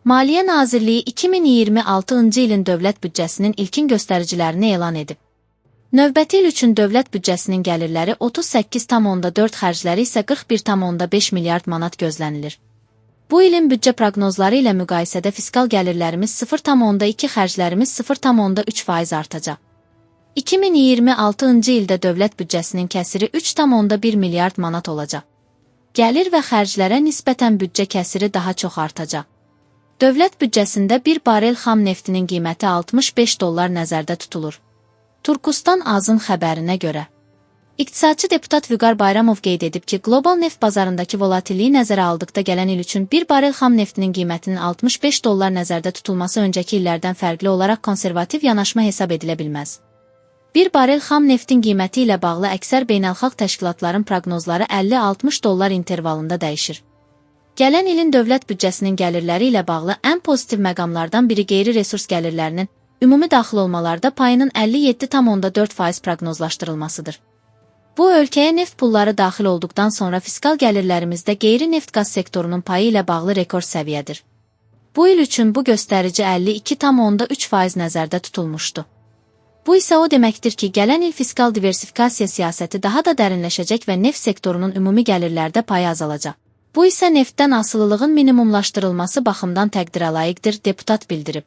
Maliyyə Nazirliyi 2026-cı ilin dövlət büdcəsinin ilkin göstəricilərini elan edib. Növbəti il üçün dövlət büdcəsinin gəlirləri 38,4, xərcləri isə 41,5 milyard manat gözlənilir. Bu ilin büdcə proqnozları ilə müqayisədə fiskal gəlirlərimiz 0,2, xərclərimiz 0,3% artacaq. 2026-cı ildə dövlət büdcəsinin kəsiri 3,1 milyard manat olacaq. Gəlir və xərclərə nisbətən büdcə kəsiri daha çox artacaq. Dövlət büdcəsində bir barel xam neftinin qiyməti $65 nəzərdə tutulur. Turkustan Azın xəbərinə görə. İqtisadçı deputat Vüqar Bayramov qeyd edib ki, qlobal neft bazarındakı volatilliyi nəzərə aldıqda gələn il üçün bir barel xam neftinin qiymətinin $65 nəzərdə tutulması öncəki illərdən fərqli olaraq konservativ yanaşma hesab edilə bilməz. Bir barel xam neftin qiyməti ilə bağlı əksər beynəlxalq təşkilatların proqnozları $50-60 intervalında dəyişir. Gələn ilin dövlət büdcəsinin gəlirləri ilə bağlı ən pozitiv məqamlardan biri qeyri-resurs gəlirlərinin ümumi daxil olmalarda payının 57,4% proqnozlaşdırılmasıdır. Bu, ölkəyə neft pulları daxil olduqdan sonra fiskal gəlirlərimizdə qeyri-neft qaz sektorunun payı ilə bağlı rekord səviyyədir. Bu il üçün bu göstərici 52,3% nəzərdə tutulmuşdu. Bu isə o deməkdir ki, gələn il fiskal diversifikasiya siyasəti daha da dərinləşəcək və neft sektorunun ümumi gəlirlərdə payı azalacaq. Bu isə neftdən asılılığın minimumlaşdırılması baxımdan təqdirə layiqdir, deputat bildirib.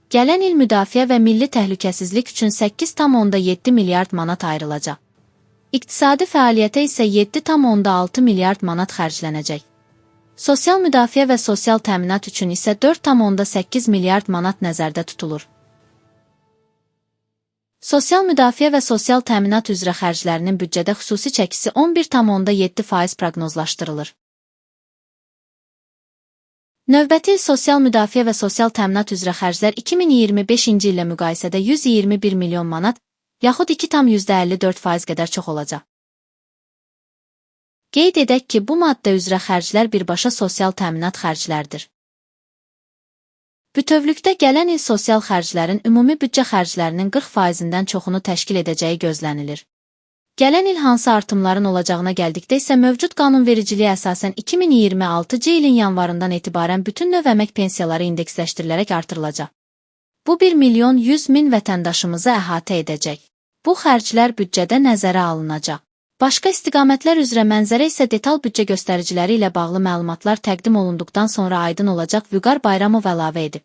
Gələn il müdafiə və milli təhlükəsizlik üçün 8,7 milyard manat ayrılacaq. İqtisadi fəaliyyətə isə 7,6 milyard manat xərclənəcək. Sosial müdafiə və sosial təminat üçün isə 4,8 milyard manat nəzərdə tutulur. Sosial müdafiə və sosial təminat üzrə xərclərinin büdcədə xüsusi çəkisi 11,7% proqnozlaşdırılır. Növbəti il sosial müdafiə və sosial təminat üzrə xərclər 2025-ci illə müqayisədə 121 milyon manat, yaxud 2,54% qədər çox olacaq. Qeyd edək ki, bu maddə üzrə xərclər birbaşa sosial təminat xərclərdir. Bütövlükdə gələn il sosial xərclərin ümumi büdcə xərclərinin 40%-dən çoxunu təşkil edəcəyi gözlənilir. Gələn il hansı artımların olacağına gəldikdə isə mövcud qanunvericiliyə əsasən 2026-cı ilin yanvarından etibarən bütün növ əmək pensiyaları indeksləşdirilərək artırılacaq. Bu 1.100.000 vətəndaşımızı əhatə edəcək. Bu xərclər büdcədə nəzərə alınacaq. Başqa istiqamətlər üzrə mənzərə isə detal büdcə göstəriciləri ilə bağlı məlumatlar təqdim olunduqdan sonra aydın olacaq, Vüqar Bayramov əlavə edib.